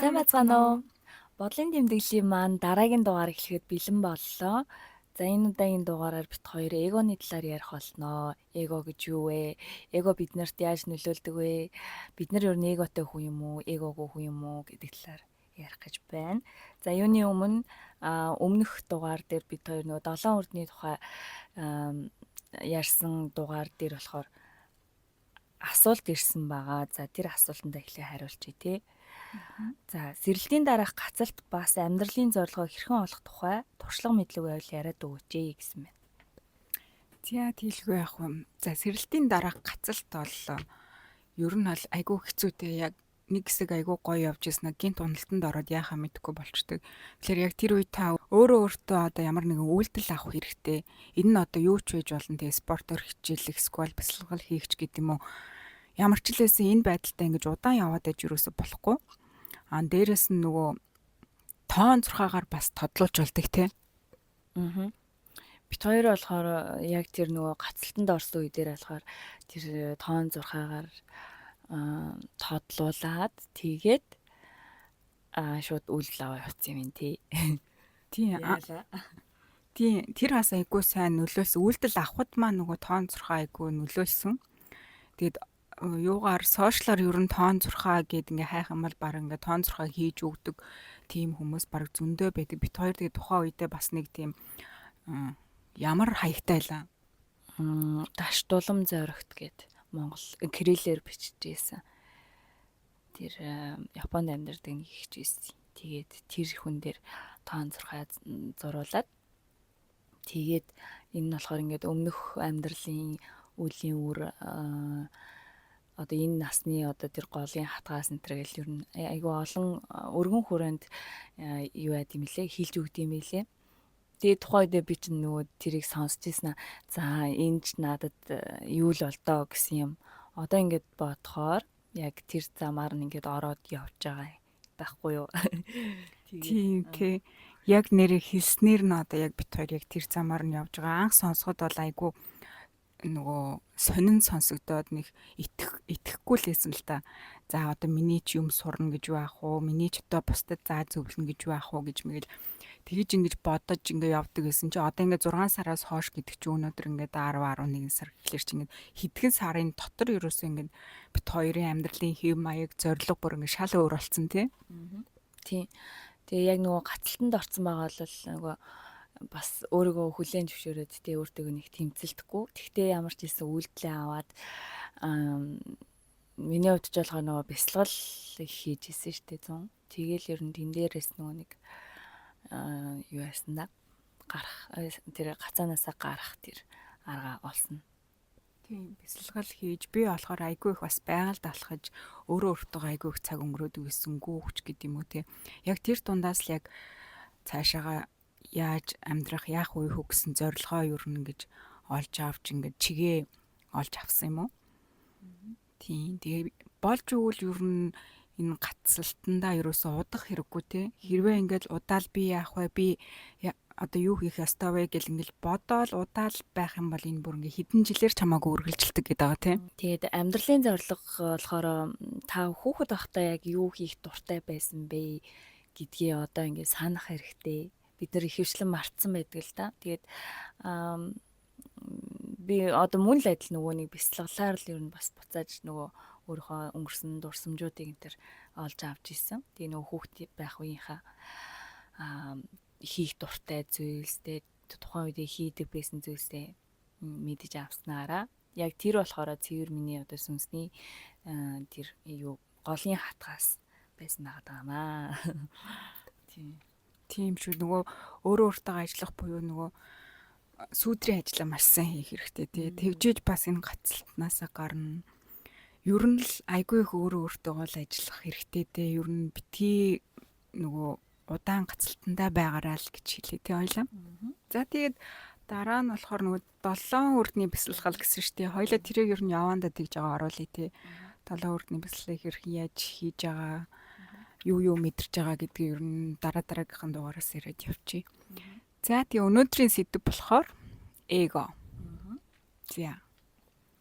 Сайн байцгаана уу? Бодлын тэмдэглэлийн маань дараагийн дугаар эхлэхэд бэлэн боллоо. За энэ удаагийн дугаараар бит хоёр эгоны талаар ярих болноо. Эго гэж юу вэ? Эго биднэрт яаж нөлөөлдөг вэ? Бид нар ер нь эготой хүн юм уу? Эгогүй хүн юм уу гэдэг талаар ярих гэж байна. За юуны өмнө өмнөх дугаар дээр бит хоёр нөгөө долоон үрдний тухай ярьсан дугаар дээр болохоор асуулт ирсэн байгаа. За тэр асуултанд эхлээ хариулчих тий. За сэрэлтийн дараах гацалт бас амьдралын зорилгоо хэрхэн олох тухай туршлага мэдлэг байвал яриад өгөөч гэсэн байна. За тийлгүй яах вэ? За сэрэлтийн дараах гацалт бол ер нь бол айгүй хэцүүтэй яг нэг хэсэг айгүй гоё явж ирсэн гинт уналтанд ороод яахаа мэдэхгүй болчдөг. Тэгэхээр яг тэр үе та өөртөө одоо ямар нэгэн үйлдэл авах хэрэгтэй. Энэ нь одоо юу ч байж болно. Тэгээ спортоор хичээлэх, сквал бясалгал хийх ч гэдэг юм уу. Ямар ч лээсэн энэ байдалтай ингэж удаан яваад аж юусоо болохгүй. Дээрэс нь нөгөө тоон зурхаагаар бас тодлуулж болдог те. Бит хоёр болохоор яг тэр нөгөө гацалтанд орсон үе дээр болохоор тэр тоон зурхаагаар тодлуулад тэгээд шууд үйлдэл аваа явуулсан юм тий. Тийм. Тийм тэр бас айгүй сайн нөлөөлсөн. Үйлдэл авахд маа нөгөө тоон зурхаа айгүй нөлөөлсөн. Тэгээд юугаар сошиалар ер нь тоон зурхаа гэд ингээ хайх юм бол баг ингээ тоон зурхаа хийж өгдөг тийм хүмүүс баг зөндөө байдаг. Бит хоёр тэгээд тухайн үедээ бас нэг тийм ямар хаягтай лаа. Таштуулам зоригт гэд Монгол кириллээр бичижсэн. Тэр Японд амьдардаг нэг ихч байсан. Тэгээд тэр хүн дээр тоон зурхаа зуруулаад тэгээд энэ нь болохоор ингээд өмнөх амьдралын үеийн үр одоо энэ насны одоо тэр голын хатгаас энэ төр гэл ер нь айгүй олон өргөн хүрээнд юу яд юм лээ хилж өгд юм лээ. Тэгээд тухайд би чинь нөгөө тэрийг сонсч ийсэн. За энэ ч надад юу л болдоо гэсэн юм. Одоо ингээд бодохоор яг тэр замаар нь ингээд ороод явж байгаа байхгүй юу? Тийм. Яг нэрээ хэлснээр нь одоо яг бит хоёр яг тэр замаар нь явж байгаа. Анх сонсоход бол айгүй нөгөө сонин сонсогдоод нэг итгэхгүй л байсан л та. За одоо миний ч юм сурна гэж байх уу? Миний ч одоо бусдад заа зөвлөнө гэж байх уу гэж мэгэл тэгэж ингэж бодож ингээ явдаг гэсэн чи одоо ингээ 6 сараас хойш гэдэг чи өнөөдөр ингээ 10 11 сар гэхлээр чи ингээ хэдхэн сарын дотор ерөөсөө ингээ бит хоёрын амьдралын хэв маяг зориг бүр ингээ шал өөр болсон тий. Тэгээ яг нөгөө гацалтанд орсон байгаа бол нөгөө бас өөрийгөө хүлээн зөвшөөрөөд тий өөртөө нэг тэмцэлдэхгүй. Тэгтээ ямар ч хэлсэн үйлдэлээ аваад миний хувьд ч болохоор нөгөө бясалгал их хийж исэн шүү дээ 100. Тэгээл ер нь тэн дээрээс нөгөө нэг юу яасан да гарах тэр гацаанаасаа гарах тэр арга олсон. Тийм бясалгал хийж би болохоор айгүй их бас байгальд алхаж өөртөө айгүй их цаг өнгөрөөдөг гэсэн гүүч гэдэг юм уу те. Яг тэр дундаас л яг цаашаага яаж амьдрах яах вэ хөө гэсэн зорилгоо ер нь ингэж олж авч ингэж чигээ олж авсан юм уу? Тийм тэгээ болж өгвөл ер нь энэ гацалтандаа ерөөсөө удах хэрэггүй те. Хэрвээ ингээд удаал би яах вэ? Би одоо юу хийх ёстой вэ гэл ингээд бодоол удаал байх юм бол энэ бүр ингээд хэдэн жилээр чамаагүй үргэлжилдэг гэдэг байгаа те. Тэгээд амьдралын зорилго болохоор та хүүхэд байхдаа яг юу хийх дуртай байсан бэ гэдгийг одоо ингээд санах хэрэгтэй. Бид нар их хвчлэн мартсан байдаг л да. Тэгээд би одоо мөн л адил нөгөө нэг бясалгалаар л ер нь бас буцааж нөгөө өөрийнхөө өнгөрсөн дурсамжуудыг энэ төр олж авч исэн. Тэгээ нөгөө хүүхэд байх үеийнхаа хийх дуртай зүйлстэй тухайн үед хийдэг байсан зүйлстэй мэдэж авснараа яг тэр болохоор цэвэр миний одоо сүнсний тэр юу голын хатгаас байсан байгаа. Тийм шүү нөгөө өөртөө ажиллах буюу нөгөө сүүдрийн ажлаа маш сайн хийх хэрэгтэй тий. Тэгжээж бас энэ гацалтнаасаа гарна. Ер нь л айгүй их өөртөө гол ажиллах хэрэгтэй дээ. Ер нь битгий нөгөө удаан гацалтандаа байгаарай л гэж хэлээ тий ойлаа. За тэгээд дараа нь болохоор нөгөө 7 үрдний бясалгал гэсэн шүү дээ. Хоёлаа тэрийг ер нь яваандаа тэгж байгаа оруулъя тий. 7 үрдний бясалгалыг хэрхэн яаж хийж байгаа юу мэдэрч байгаа гэдгийг ер нь дараагийнхын дугаараас яриад явчих. За тэгээ өнөөдрийн сэдв болохоор эго.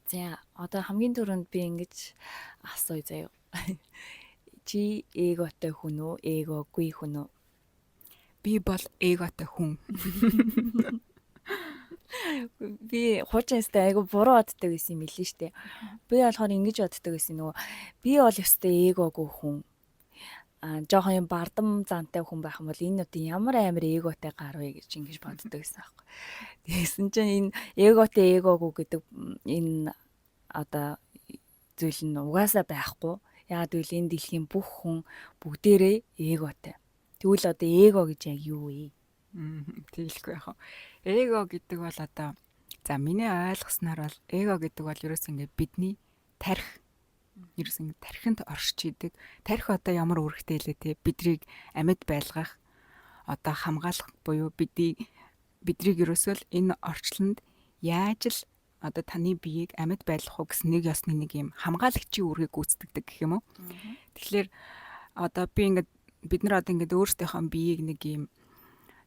За одоо хамгийн түрүүнд би ингэж асууя заяа. Чи эготой хүн үү? Эгогүй хүн үү? Би бол эготой хүн. Би хуучинстай айгу буруу боддог гэсэн юм билээ штэ. Би болохоор ингэж боддог гэсэн нөгөө би бол ёстой эгогүй хүн. Жоохон юм бардам зантай хүн байх юм бол энэ одоо ямар амар эготой гар вэ гэж ингэж боддог гэсэн аахгүй. Тэгсэн чинь энэ эготой эгогүй гэдэг энэ одоо зүйл нь угаасаа байхгүй. Яагаад гэвэл энэ дэлхийн бүх хүн бүгдээрээ эготой. Тэгвэл одоо эго гэж яг юу вэ? Тэгэлгүй яах вэ? Эго гэдэг бол одоо за миний ойлгосноор бол эго гэдэг бол ерөөс ингэ бидний тарих ерөөс ингэ тархинд оршиж идэг. Тарих одоо ямар үүрэгтэй лээ те бидрийг амьд байлгах одоо хамгаалах буюу бидрийг ерөөсөө л энэ орчлонд яаж л одоо таны биеийг амьд байлгах уу гэсэн нэг ёсны нэг юм хамгаалагчийн үүргийг гүйцэтгэдэг гэх юм уу. Тэгэхээр одоо бид нар одоо ингэ өөрсдийнхөө биеийг нэг юм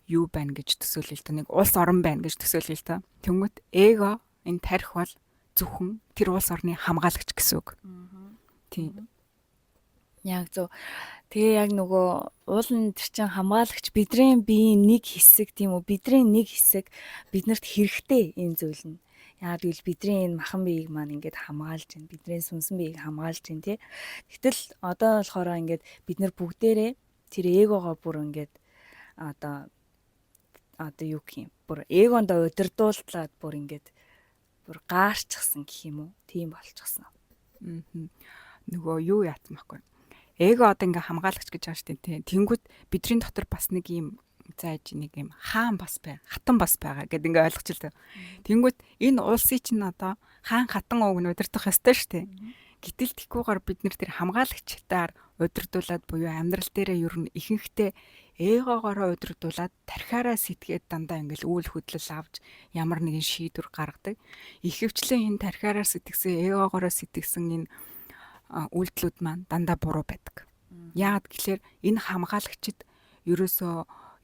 юу байна гэж төсөөлөе л та нэг улс орон байна гэж төсөөлөе л та. Тэнгүүт эго энэ тарих бол зөвхөн тэр улс орны хамгаалагч гэсэн үг. Тийм. Яг зөв. Тэгээ яг нөгөө уулын тэр чин хамгаалагч бидний биеийн нэг хэсэг тийм үү? Бидний нэг хэсэг биднэрт хэрэгтэй энэ зүйл нь. Яагаад гэвэл бидний энэ махан биеийг маань ингээд хамгаалж байна. Бидний сүнсэн биеийг хамгаалж байна тий. Гэтэл одоо болохоор ингээд бид нар бүгдээрээ тэр эгогоо бүр ингээд одоо юу гэх юм бүр эгондоо удирдууллаад бүр ингээд бүр гаарчихсан гэх юм уу? Тийм болчихсон. Нөгөө юу яатсан байхгүй. Эго одоо ингээ хамгаалагч гэж байгаа шүү дээ. Тэнгүүт бидний дотор бас нэг юм зааж нэг юм хаан бас бай, хатан бас байгаа гэд ингээ ойлгочихлоо. Тэнгүүт энэ улсыг чинь одоо хаан хатан ууг нь удирдах ёстой шүү дээ. Гэтэл тэгхгүйгээр бид нэр тэр хамгаалагчдаар удирдуулад буюу амьдрал дээрээ ер нь ихэнхдээ эгогоороо удирдуулад тархиараа сэтгээд дандаа ингээл үйл хөдлөл авч ямар нэгэн шийдвэр гаргадаг. Ихэвчлэн энэ тархиараа сэтгсэн эгогоороо сэтгсэн энэ үйлдэлүүд маань дандаа буруу байдаг. Яагаад гэхээр энэ хамгаалагчид ерөөсөө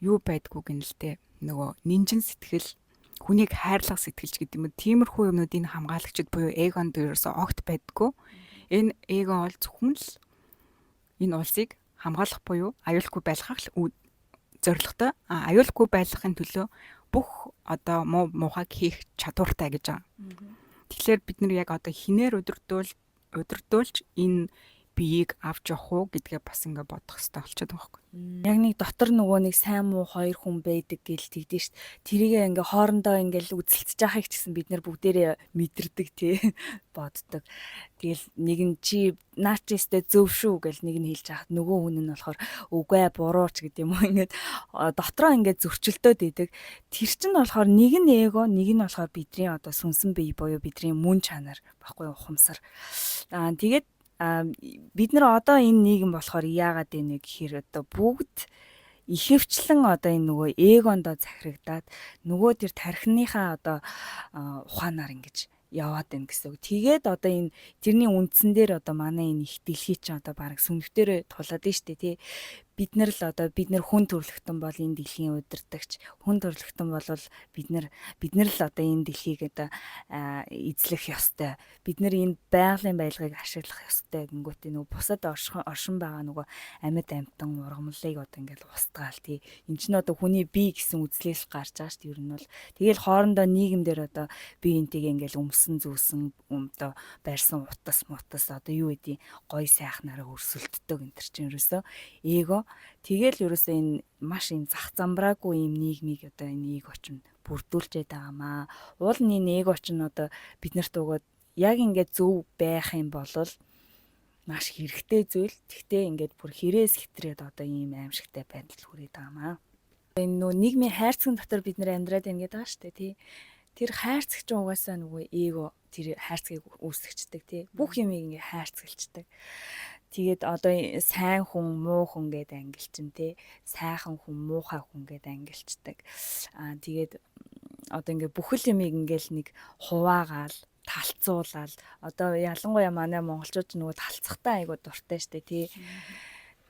юу байдгүй гэнэлтэй нөгөө нинжин сэтгэл хүнийг хайрлах сэтгэлч гэдэг юм. Тиймэрхүү юмнууд энэ хамгаалагчид буюу эгонд ерөөсөө огт байдгүй. Энэ эго бол зөвхөн л энэ улсыг хамгаалах буюу аюулгүй байлгах зорилготой аюулгүй байлгахын төлөө бүх одоо муухайг хийх чадвартай гэж байгаа. Тэгэхээр бид нар яг одоо хинээр удирдуулж энэ биеийг авч явах уу гэдгээ бас ингээ бодох хэрэгтэй болчиход байгаа байхгүй. Яг нэг дотор нөгөө нэг сайн муу хоёр хүн байдаг гэл тэгдэж шít. Тэрийгээ ингээ хоорондоо ингээл үзэлцэж байгааг ч гэсэн бид нар бүгдээрээ мэдэрдэг тий боддог. Тэгэл нэг нь чи наа чи өстэй зөв шүү гэл нэг нь хэлж хахад нөгөө хүн нь болохоор үгүй ээ буруу ч гэдэг юм уу ингээд дотроо ингээд зөрчилдөөд идэг. Тэр чинь болохоор нэг нь эго, нэг нь болохоор бидний одоо сүнсэн бие буюу бидний мөн чанар баггүй ухамсар. Тэгээд бид нар одоо энэ нийгэм болохоор яагаад вэ гэхээр одоо бүгд ихэвчлэн одоо энэ нөгөө эгондоо захирагдаад нөгөө тэр тархиныхаа одоо ухаанаар ингэж яваад байна гэсэн үг. Тэгээд одоо энэ тэрний үндсэн дээр одоо манай энэ их дэлхий чинь одоо баг сүнгтэрэ тулаад нь штэ тий. Бид нар хүн төрлөختөн бол энэ дэлхийн удирдагч, хүн төрлөختөн бол бид нар л одоо энэ дэлхийг одоо эзлэх ёстой. Бид нар энэ байгалийн баялагыг ашиглах ёстой гингүүтээ нөгөө бусад оршин байгаа нөгөө амьд амтан ургамлыг одоо ингээл устгаал тий. Энд чинь одоо хүний бие гэсэн үзлээс гарч байгаа шүү дээ. Ер нь бол тэгэл хоорондоо нийгэмдэр одоо бие энтэйгээ ингээл өмсөн зүүсэн одоо барьсан утас одоо юу гэдгийг гой сайхнараа өрсөлддөг энэ төр чинь ерөөсөө эго. Тэгэл ерөөсөө энэ маш юм зах замбраагүй юм нийгмийг одоо энэ эго ч бүрдүүлж байгаамаа. Уул нь энэ эго ч одоо биднэрт угаад яг ингээд зөв байх юм бол маш хэрэгтэй зүйл. Тэгтээ ингээд бүр хэрээс хэтрээд одоо ийм аимшигтай байдал хүрээд байгаамаа. Энэ нөө нийгмийн хайрцаг дотор бид нэр амьдраад байна гэдэг байгаа шүү дээ тий. Тэр хайрцаг чинь угаасаа нөгөө эго тэр хайрцгийг үүсгэждэг тий. Бүх юмыг ингээ хайрцаглждаг. Тэгээд одоо сайн хүн, муу хүн гэдэг ангилчин тий. Сайхан хүн, муухай хүн гэдэг ангилчдаг. Тэгээд одоо ингээ бүхэл юмыг ингээл нэг хуваагаал, талцуулаад одоо ялангуяа манай монголчууд нөгөө талцахтай айгуу дуртай штэ тий.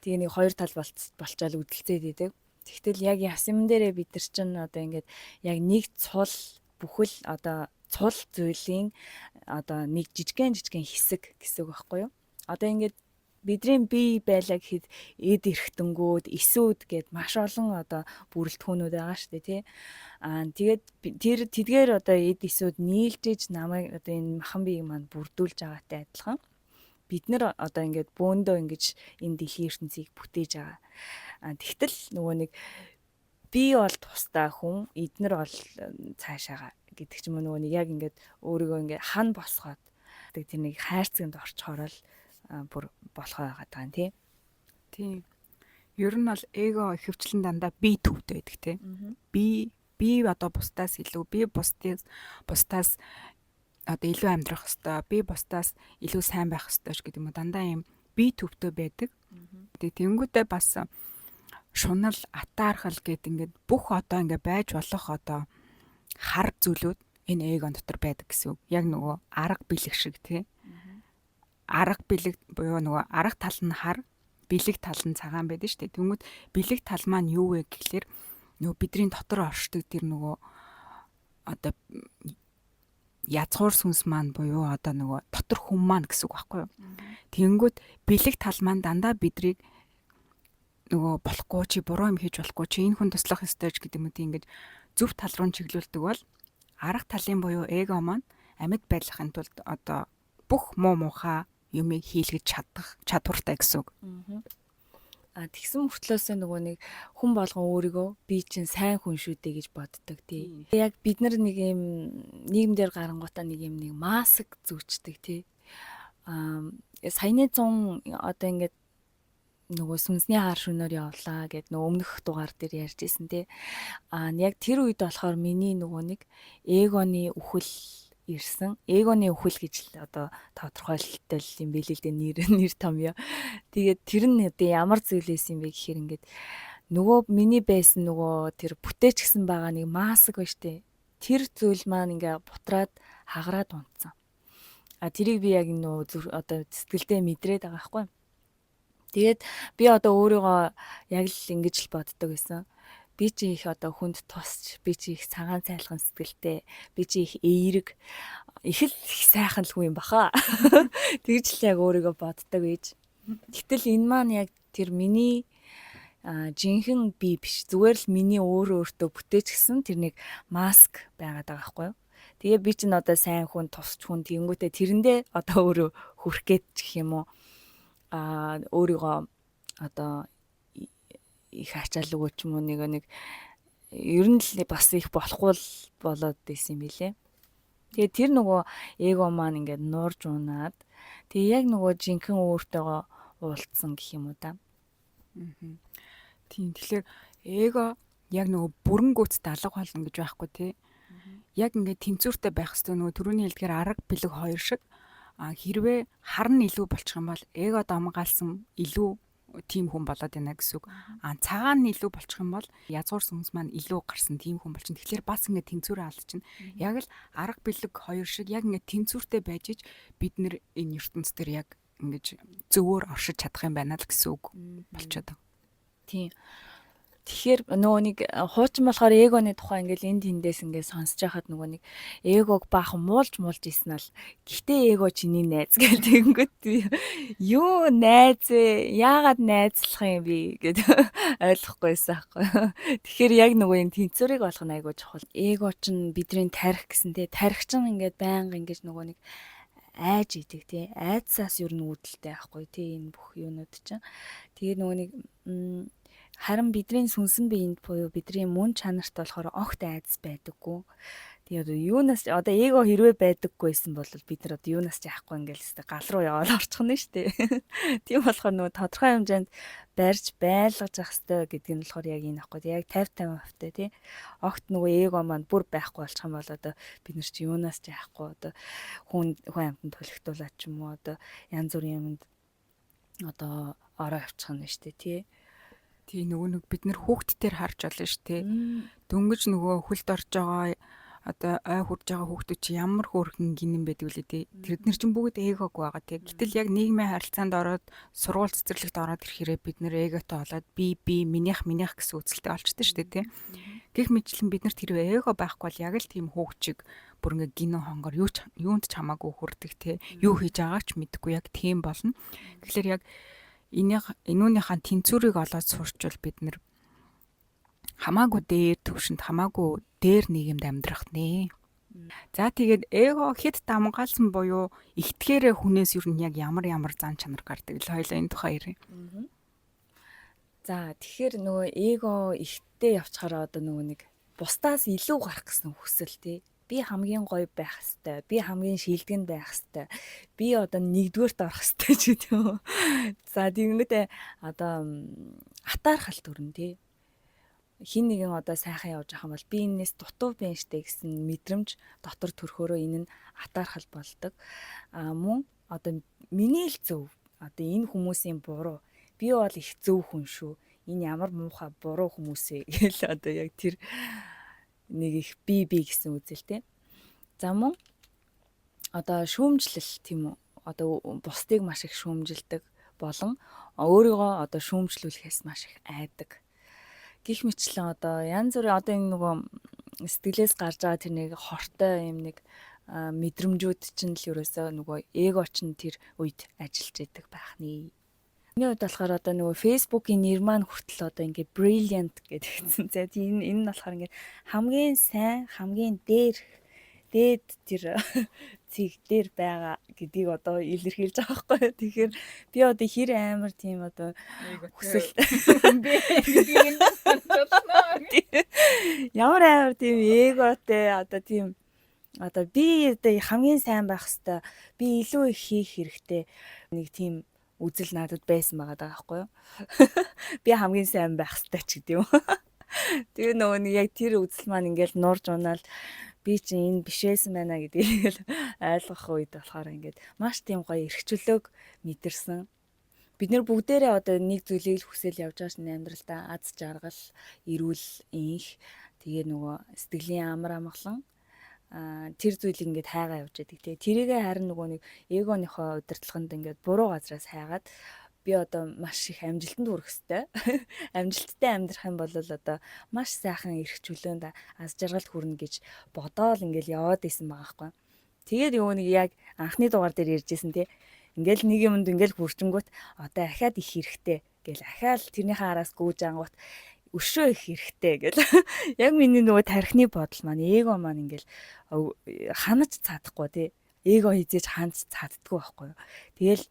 Тэгээ нэг хоёр тал болчаал үдэлцээд идэг. Тэгтэл яг ясман дээрээ бид нар чинь одоо ингээд яг нэг цул бүхэл одоо цул зүйлийн одоо нэг жижигхэн хэсэг гэсэн үг байхгүй юу? Одоо ингээд Бидний бие байлаа гэхэд эд эрхтэнгүүд, эсүүд гэд маш олон одоо бүрэлдэхүүнүүд байгаа шүү дээ, тий. Тэгээд тэдгээр одоо эд эсүүд нийлжиж намайг одоо энэ махан биеийг маань бүрдүүлж байгаатай адилхан. Бид нар одоо ингээд бөөндөө ингэж энэ дэлхийн ертөнцийг бүтээж байгаа. Тэгтэл нөгөө нэг би бол тустай хүн, эднэр бол цаашаага гэдэг ч юм уу, нөгөө нэг яг ингээд өөрийгөө ингээд хан босгоод тэр нэг хайрцагт орчхоор л бүр болох байгаа тий. Тийм. Ер нь бол эго ихэвчлэн дандаа би төвтэй байдаг тий. Би одоо бусдаас илүү, би бусдаас одоо илүү амьдрах хэвээр, би бусдаас илүү сайн байх хэвээр гэдэг юм уу, дандаа юм би төвтэй байдаг. Тэгээ тэнгүүтээ бас шунал, атаархал гэд ингээд бүх одоо ингээд байж болох одоо хар зүйлүүд энэ эгон дотор байдаг гэсэн үг. Яг нөгөө арга бэлэг шиг тий. Арга бэлэг буюу нөгөө арга тал нь хар, бэлэг тал нь цагаан байдаг шүү дээ. Тэнгүүд бэлэг тал маань юу вэ гэхлээр нөгөө бидний дотор оршдог тэр нөгөө одоо язгуур сүнс маань буюу одоо нөгөө дотор хүм маань гэсэн үг байхгүй юу. Тэнгүүд бэлэг тал маань дандаа бидрийг нөгөө болохгүй, чи буруу юм хийж болохгүй, чи энэ хүн туслах ёстой ч гэдэг юм уу, ингэж зөв тал руу чиглүүлдэг бол арга талын буюу эго маань амьд байхын тулд одоо бүх муу муухай юмыг хийлгэж чадвартай гэсэн үг. Тэгсэн мөртлөөсөө нөгөө нэг хүн болгон өөрийгөө би чинь сайн хүн шүү дээ гэж боддог тий. Яг бид нар нэг юм нийгэмдэр гарангуудаа нэг маск зүүчдэг тий. Саяны 100 одоо ингээд нөгөө сүнсний хар шөнөөр явлаа гэд нөгөө өмнөх дугаар дээр ярьж ирсэн тий. Яг тэр үед болохоор миний нөгөө нэг эгоны үхэл ирсэн. Эгоны үхэл гэж л одоо тодорхойлолтой юм билээ л дээ, нэр том ёо. Тэгээд тэр нь одоо ямар зүйл байсан бэ гэхээр ингээд нөгөө миний байсан нөгөө тэр бүтээч гсэн байгаа нэг маск ба штэ. Тэр зүйл маань ингээ бутраад хагараад унтсан. Тэрийг би яг нөгөө одоо сэтгэлдээ мэдрээд байгаа байхгүй. Тэгээд би одоо өөрийгөө яг л ингэж л боддог байсан. Би чи их одоо хүнд тусч, би чи их цагаан цайлган сэтгэлтэй, би чи их эерэг, их сайхан л хүн юм баха. Тэгж л яг өөрийгөө боддог гэж. Гэтэл энэ маань яг тэр миний жинхэнэ би биш. Зүгээр л миний өөртөө бүтээч гсэн тэр нэг маск байгаад байгаа байхгүй юу? Тэгээ би чинь одоо сайн хүн, тусч хүн тэгэнгүүтээ тэрэндээ одоо өөрөө хүрх гээд гэх юм уу? Өөрийгөө одоо их ачаал өгөөч юм уу, нэг ер нь л бас их болохгүй болоод байсан юм билэ. Тэгээ тэр нөгөө эго маань ингээд нуурж унаад тэгээ яг нөгөө жинхэнэ өөртөөгөө уулзсан гэх юм уу да. Тийм. Тэгэхээр эго яг нөгөө бүрэн гүйцэд алга болно гэж байхгүй тий. Яг ингээд тэнцвэртэй байх хэрэгтэй, нөгөө түрүүний хэлдгээр арга бэлэг хоёр шиг хэрвээ хар нь илүү болчих юм бол эго домгаалсан илүү тийм хүн болоод байна гэсэн үг. Цагаан нь илүү болчих юм бол язгуур сүнс маань илүү гарсан тийм хүн болчихно. Тэгэхээр бас ингээд тэнцвэрээ алдчихна. Яг л арга бэлэг хоёр шиг яг ингээд тэнцвэртэй байж ич бид нэр энэ ертөнцийн дээр яг ингэж зөвөр оршиж чадах юм байна л гэсэн үг болчиход байна. Тийм. Тэгэхээр нөгөө нэг хуучин болохоор эгоны тухай ингээл энд тэндээс ингээд сонсож байхад нөгөө нэг эгог баахан муулж исэн л гэхдээ эго чиний найз гэл тэгэнгүүт юу найз вэ? Яагаад найзлах юм бэ гэд ойлгохгүйсэн аахгүй. Тэгэхээр яг нөгөө энэ тэнцвэрийг олох нь айгүй чухал. Эго чинь бидний тарих гэсэн тий. Тарих чинь ингээд байнга ингэж нөгөө нэг айж идэг тий. Айдсаас ер нь үүдэлтэй аахгүй тий энэ бүх юунууд чинь. Тэгээ нөгөө нэг харин бидний сүнсэн биеинд буюу бидний мөн чанарт болохоор огт айдас байдаггүй. Тэгээд юунаас одоо эго хэрвээ байдаггүйсэн бол бид нар одоо юунаас ч яахгүй ингээл гал руу яваад орчих нь штэ. Тийм болохоор нөгөө тодорхой хэмжээнд барьж байлгаж ах хэвээр гэдэг нь болохоор яг энэ аахгүй. Яг 50-50% тий. Огт нөгөө эго маань бүр байхгүй болчих юм бол одоо бид нар чи юунаас ч яахгүй одоо хүн амьтанд төлөвтүүлээд ч юм уу одоо янз бүрийн юмд одоо ороо явчих нь штэ тий. Тий нөгөө бид нэр хүүхд төр харж олно ш тий. Дөнгөж нөгөө хөлд орж байгаа одоо ой хурж байгаа хүүхдүүд чи ямар хөөрхөн гинэн байдаг үлээ тий. Тэднэр чинь бүгд эгог байгаа тий. Гэтэл яг нийгмийн харилцаанд ороод сургууль цэцэрлэгт ороод ирэхээрээ бид нэр эготой болоод би минийх гэсэн үзэлтэй олчтой ш тий. Гэх мэтлэн биднэрт хэрвээ эго байхгүй бол яг л тийм хөөгчиг бүр ингээ гинэн хонгор юунд ч хамаагүй хүрдэг те. Юу хийж байгааг ч мэдэхгүй яг тийм болно. Тэгэхээр яг энүүнийхээ тэнцвэрийг олоод сурчвал бид нэр хамаагүй дээр төвшөнд хамаагүй дээр нийгэмд амьдрах нэ. За тэгээд эго хэд дамгаалсан буюу ихтгээрээ хүнээс юу нь яг ямар зан чанар гардаг л хоёлаа энэ тухай ярив. За тэгэхээр нөгөө эго ихтэй явчихараа одоо нөгөө нэг бусдаас илүү гарах гэсэн хүсэл тий. Би хамгийн гоё байх хэвээр, би хамгийн шилдэг байх хэвээр, би одоо нэгдүгээрт орох хэвээр ч гэдэг юм. За тэгмэдээ одоо атаархал төрн тий. Хин нэгэн одоо сайхан явж байгаа юм бол би энэс дутуу байна штэ гэсэн мэдрэмж дотор төрхөөрөө энэ нь атаархал болдог. Мөн одоо миний л зөв. Одоо энэ хүмүүсийн буруу. Би бол их зөв хүн шүү. Энэ ямар муухай буруу хүмүүсээ гэл одоо яг тэр нэг их би гэсэн үзэлтэй. За мөн одоо шүүмжлэл тийм үү. Одоо бусдыг маш их шүүмжилдэг болон өөрийгөө одоо шүүмжлүүлэхээс маш их айдаг. Гэх мэтлэн одоо янз бүрийн одоо энэ нөгөө сэтгэлээс гарч байгаа тэр нэг хортой юм нэг мэдрэмжүүд чинь л ерөөсөө нөгөө эго чинь тэр үед ажиллаж идэг байх нэ. Миний хувьд болохоор одоо нөгөө Facebook-ийн нэр маань хүртэл одоо ингээ brilliant гэдэгсэн. За тийм энэ нь болохоор ингээ хамгийн сайн, хамгийн дээд тэр цэг дээр байгаа гэдгийг одоо илэрхийлж байгаа байхгүй. Тэгэхээр би одоо хэр амар тийм одоо хүсэл ямар амар тийм эготой одоо тийм одоо би одоо хамгийн сайн байх хэвээр би илүү их хийх хэрэгтэй нэг тийм үзэл надад байсан байгаа байхгүй юу. Би хамгийн сайн байх хэвээр ч гэдэг юм. Тэгээ нөгөө нэг яг тэр үзэл маань ингээл нурж унаал би чинь энэ бишээсэн байна гэдгийг ойлгох үед болохоор ингээд маш тийм гоё эрхчлөөг мэдэрсэн. Бид нэр бүгдээрээ одоо нэг зүйлийг л хүсэл явж байгаа шин амьдралдаа аз жаргал, эрүүл энх тэгээ нөгөө сэтгэлийн амар амгалан тэр зүйлийг ингээд хайгаа явж байдаг тий. Тэрийгээ харин нөгөө нэг эгоныхоо удирдлаганд ингээд буруу газраас хайгаад би одоо маш их амжилтанд хүрэх хэвээр. Амжилттай амьдрах юм бол одоо маш сайхан эрх чөлөөнд аз жаргалд хүрнэ гэж бодоол ингээл яваад исэн байгаа байхгүй. Тэгээд юу нэг яг анхны дугаар дээр ярьжсэн тий. Ингээл нэг юмд ингээл хүрчингүүт одоо ахаад их хэрэгтэй гэл ахаал тэрнийхээ араас гүйж ангуут өшөө их хэрэгтэй гэл. Яг миний нөгөө тархины бодол маань эго маань ингээл ханаж цаадахгүй тий. Эго хизээж ханаж цааддаггүй байхгүй. Тэгэл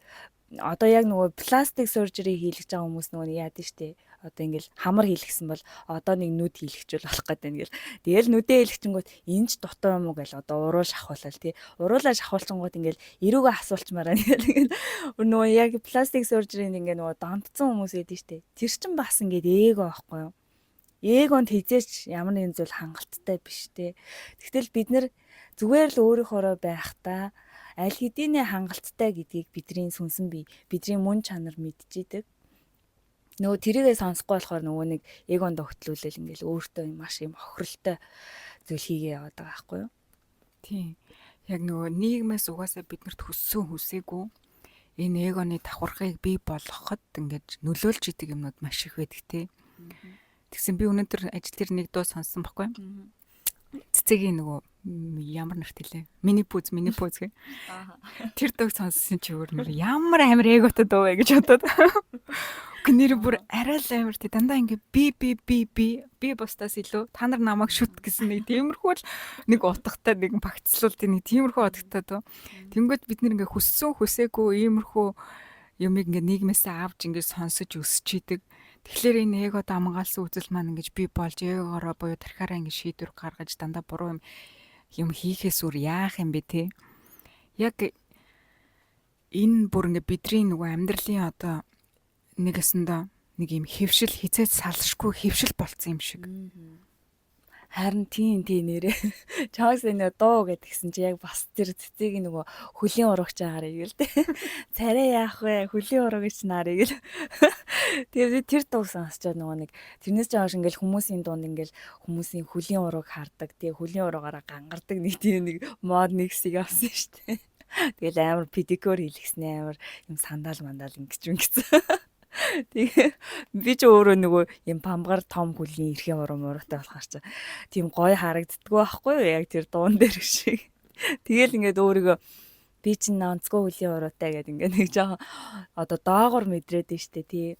одоо яг нөгөө пластик surgery хийлгэж байгаа хүмүүс нөгөө яадаг штэ. Одоо ингээл хамар хийлгсэн бол одоо нэг нүд хийлгчүүл болох гэдэг ингээл. Тэгэл нүдээ хийлгчингүүт энэ ч дутуу юм уу гэл одоо уруул шахуулал тий. Уруулаа шахуулчингууд ингээл эрүүгөө асуулчмаараа ингээл нөгөө яг пластик surgery-нд ингээ нөгөө донтсон хүмүүс эдэн штэ. Тэр чин бас ингээд эго байхгүй юу? Эгонд хизээч ямар нэгэн зүйл хангалттай биш те. Тэгтэл бид нэр зүгээр л өөрийнхоороо байхдаа аль хэдийнэ хангалттай гэдгийг бидний сүнсэн бидний мөн чанар мэдчихэдэг. Нөгөө тэрийгээ сонсохгүй болохоор нөгөө нэг эгонд огтлуулэл ингээл өөртөө маш юм хохиролтой зүйл хийгээ яваад байгаа байхгүй юу? Тийм. Яг нөгөө нийгмээс угаасаа биднэрт хүссэн хүсээгүй энэ эгоны давхархыг бий болгоход ингээд нөлөөлж идэг юмнууд маш их байдаг те. Тэгсэн би өнөөдөр ажил дээр нэг дуу сонссон байхгүй. Цэцэгийн нөгөө ямар нэртэлээ. Миний пүүз гэх. Тэр дууг сонссон чи өөр ямар амар эготой дуу вэ гэж бодоод. Нэр бүр арай л амар тий дандаа ингээ би бусдаас илүү та нар намайг шүт гэсэн нэг тиймэрхүү л нэг утгатай нэг багцлуулт нэг тиймэрхүү утгатай дөө. Тэнгүүд бид нэр ингээ хүссэн хүсээгүй иймэрхүү юмыг ингээ нийгмээс авч ингээ сонсож өсч идэг. Тэгэхээр энэ эго дамгаалсан үзэл маань ингэж би болж эгоороо буюу тархаараа ингэ шийдвэр гаргаж дандаа буруу юм хийхээс үр яах юм бэ те. Яг энэ бүр ингэ бидний нөгөө амьдралын одоо нэгэсэндээ нэг юм хэвшил хизээд салшгүй хэвшил болцсон юм шиг. Харин тийм нэрээ. Чаас энэ дуу гэдгсэн чи яг бас тэр цэцгийг нөгөө хөлийн урагч аарыг л дээ. Царай яах вэ? Хөлийн урагч нарыг л. Тэр дуу сонсчод нөгөө нэг тэрнээс ч хойш ингээл хүмүүсийн дунд ингээл хүмүүсийн хөлийн ураг хардаг. Тэгээ хөлийн урагаараа гангардаг нэг тийм нэг мод нэгсийг авсан шүү дээ. Тэгэл амар педикюр хийлгэснэ амар юм сандал мандал ингэсэн. Тэгээ би ч өөрөө нөгөө юм памгар том хүлийн эрхээ муутай болохоор ч тийм гоё харагддггүй байхгүй юу? Яг тэр дуун дээр шиг. Тэгэл ингээд өөрийгөө би чинь онцгой хүлийн уруутай гэдэг ингээд нэг жоохон одоо доогор мэдрээд нь штэ тий.